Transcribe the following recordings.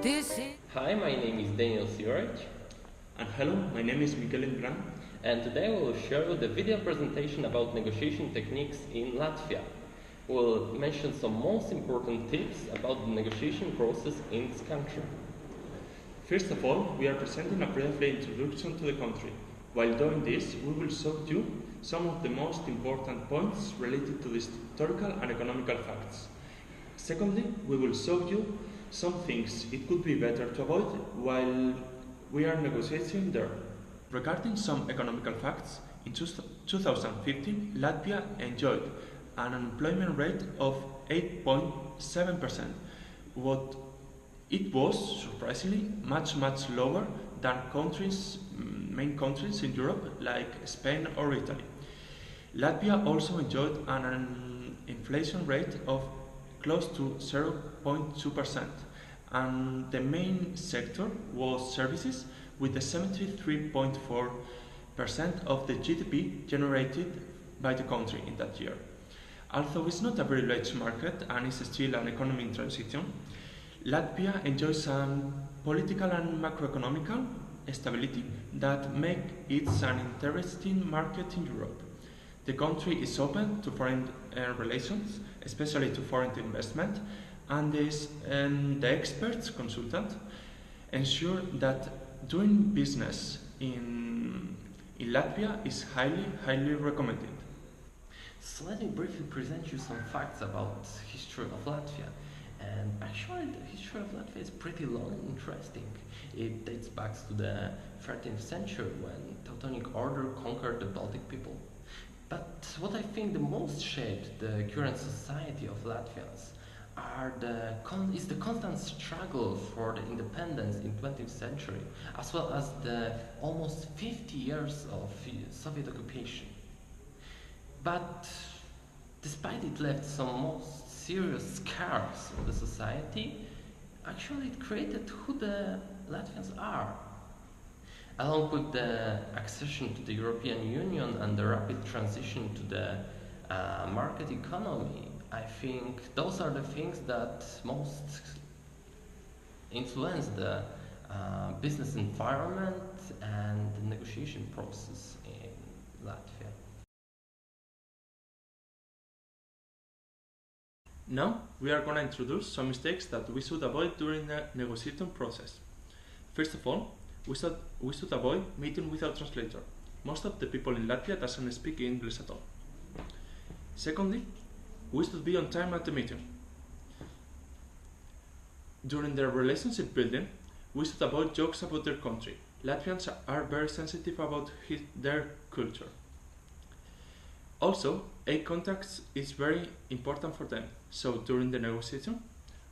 Hi, my name is Sirojć. And hello, my name is Miguel. And today we will show you the video presentation about negotiation techniques in Latvia. We'll mention some most important tips about the negotiation process in this country. First of all, we are presenting a brief introduction to the country. While doing this, we will show you some of the most important points related to the historical and economical facts. Secondly, we will show you some things it could be better to avoid while we are negotiating there. Regarding some economical facts, in 2015, Latvia enjoyed an unemployment rate of 8.7%, what it was surprisingly much lower than main countries in Europe like Spain or Italy. Latvia also enjoyed an inflation rate of close to 0.2%, and the main sector was services with the 73.4% of the GDP generated by the country in that year. Although it's not a very large market and is still an economy in transition, Latvia enjoys some political and macroeconomical stability that make it an interesting market in Europe. The country is open to foreign relations, especially to foreign investment, and the experts consultant ensure that doing business in Latvia is highly recommended. So let me briefly present you some facts about the history of Latvia. And actually the history of Latvia is pretty long and interesting. It dates back to the 13th century when Teutonic Order conquered the Baltic people. But what I think the most shaped the current society of Latvians is the constant struggle for the independence in 20th century, as well as the almost 50 years of Soviet occupation. But despite it left some most serious scars on the society, actually it created who the Latvians are. Along with the accession to the European Union and the rapid transition to the market economy, I think those are the things that most influence the business environment and the negotiation process in Latvia. Now, we are going to introduce some mistakes that we should avoid during the negotiation process. First of all, we should avoid meeting without translator. Most of the people in Latvia doesn't speak English at all. Secondly, we should be on time at the meeting. During the relationship building, we should avoid jokes about their country. Latvians are very sensitive about their culture. Also, eye contact is very important for them, so during the negotiation,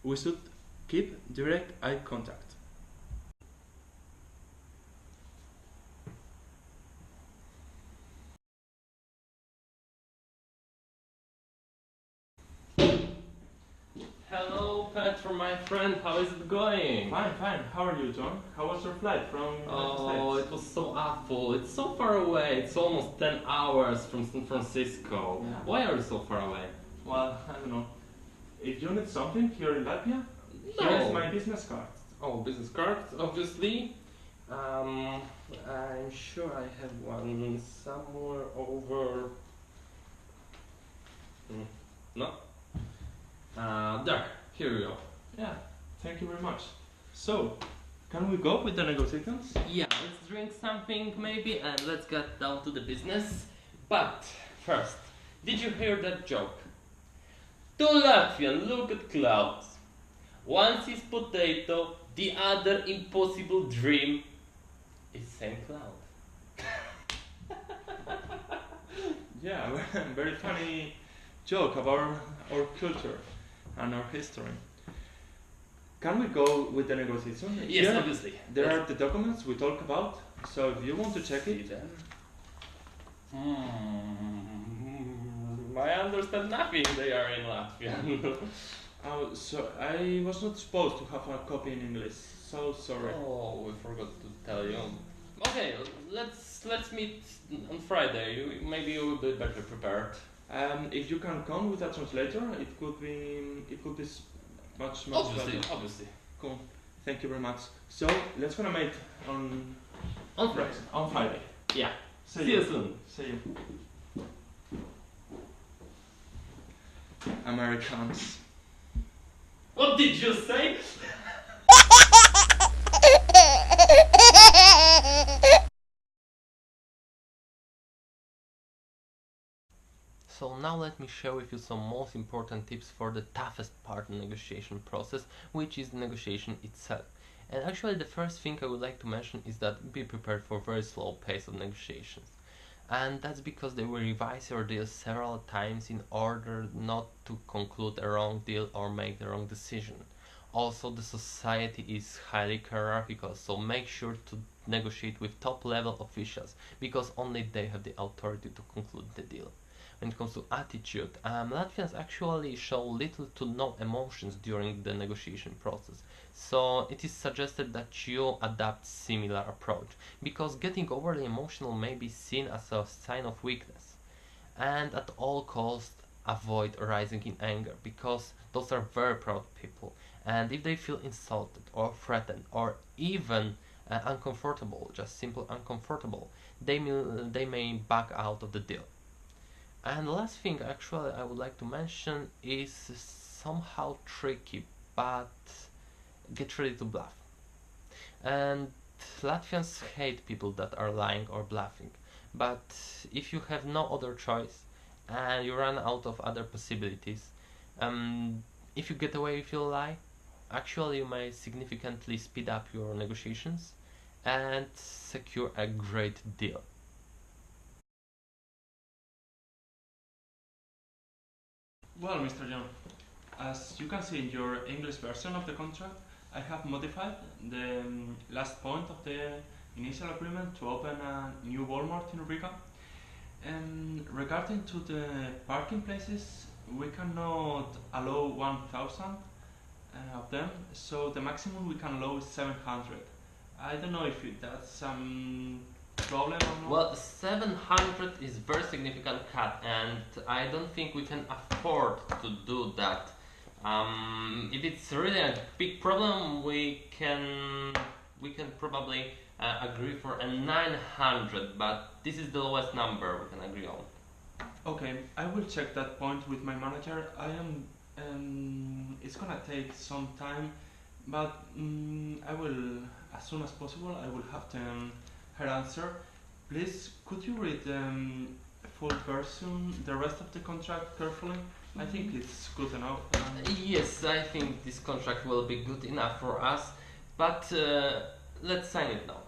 we should keep direct eye contact. Hello Petro, my friend, how is it going? Fine. How are you, John? How was your flight from Oh, it was so awful. It's so far away. It's almost 10 hours from San Francisco. Yeah. Why are you so far away? Well, I don't know. If you need something here in Latvia, No. here's my business card. Oh, business card, obviously. I'm sure I have one somewhere over... No? There, here we go. Yeah, thank you very much. So, can we go with the negotiations? Yeah, let's drink something maybe and let's get down to the business. But first, did you hear that joke? Two Latvian look at clouds. One sees potato, the other impossible dream is same cloud. Yeah, very funny joke about our culture and our history. Can we go with the negotiation? Yes, Here, obviously. There are the documents we talk about, so if you want to check it. I understand nothing, they are in Latvian. So I was not supposed to have a copy in English, so sorry. Oh, we forgot to tell you. Okay, let's meet on Friday. Maybe you will be better prepared. If you can come with a translator, it could be much Obviously, better. obviously. Cool. Thank you very much. So let's gonna meet on Friday. On Friday. Yeah. See you soon. See you. Americans. What did you say? So now let me share with you some most important tips for the toughest part of the negotiation process, which is the negotiation itself. And actually the first thing I would like to mention is that be prepared for very slow pace of negotiations. And that's because they will revise your deal several times in order not to conclude a wrong deal or make the wrong decision. Also, the society is highly hierarchical, so make sure to negotiate with top level officials because only they have the authority to conclude the deal. When it comes to attitude, Latvians actually show little to no emotions during the negotiation process, so it is suggested that you adapt similar approach, because getting overly emotional may be seen as a sign of weakness. And at all costs, avoid rising in anger, because those are very proud people, and if they feel insulted or threatened or even uncomfortable, just simple uncomfortable, they may back out of the deal. And the last thing actually I would like to mention is somehow tricky, but get ready to bluff. And Latvians hate people that are lying or bluffing, but if you have no other choice and you run out of other possibilities, if you get away with your lie, actually you may significantly speed up your negotiations and secure a great deal. Well, Mr. John, as you can see in your English version of the contract, I have modified the last point of the initial agreement to open a new Walmart in Riga. And regarding to the parking places, we cannot allow 1,000 of them, so the maximum we can allow is 700. I don't know if that's some problem or not. Well, 700 is very significant cut, and I don't think we can afford to do that. If it's really a big problem, we can probably agree for a 900, but this is the lowest number we can agree on. Okay, I will check that point with my manager. It's gonna take some time, but I will, as soon as possible, I will have her answer. Please, could you read the full version, the rest of the contract carefully? I think it's good enough. Yes, I think this contract will be good enough for us, but let's sign it now.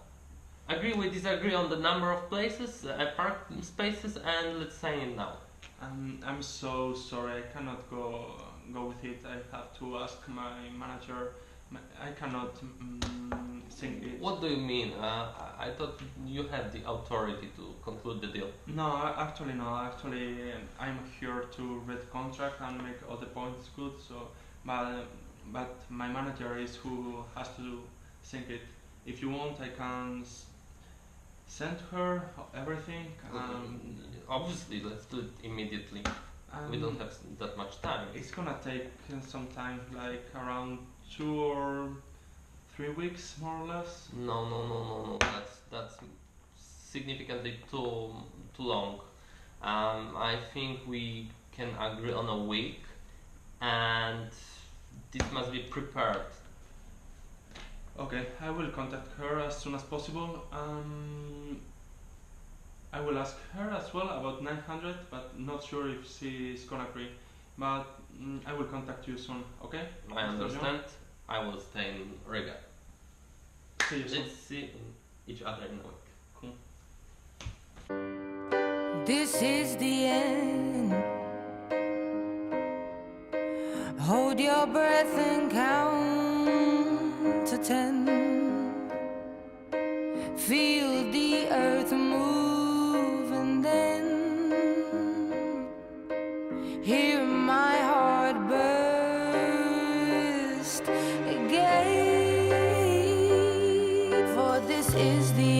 Agree we disagree on the number of places, park spaces, and let's sign it now. I'm so sorry, I cannot go with it. I have to ask my manager. I cannot think it. What do you mean? I thought you had the authority to conclude the deal. No, actually no. Actually, I'm here to read the contract and make all the points good. So, but my manager is who has to think it. If you want, I can send her everything. Obviously, let's do it immediately. We don't have that much time. It's gonna take some time, like around 2 or 3 weeks, more or less. No. That's significantly too long. I think we can agree on a week, and this must be prepared. Okay, I will contact her as soon as possible. I will ask her as well about 900, but not sure if she is gonna agree. But I will contact you soon, okay? I understand. I will stay in Riga. See you soon. Let's see each other in a week. Cool. This is the end. Hold your breath and count to 10. Feel the earth move and then hear my heart burst again. For this is the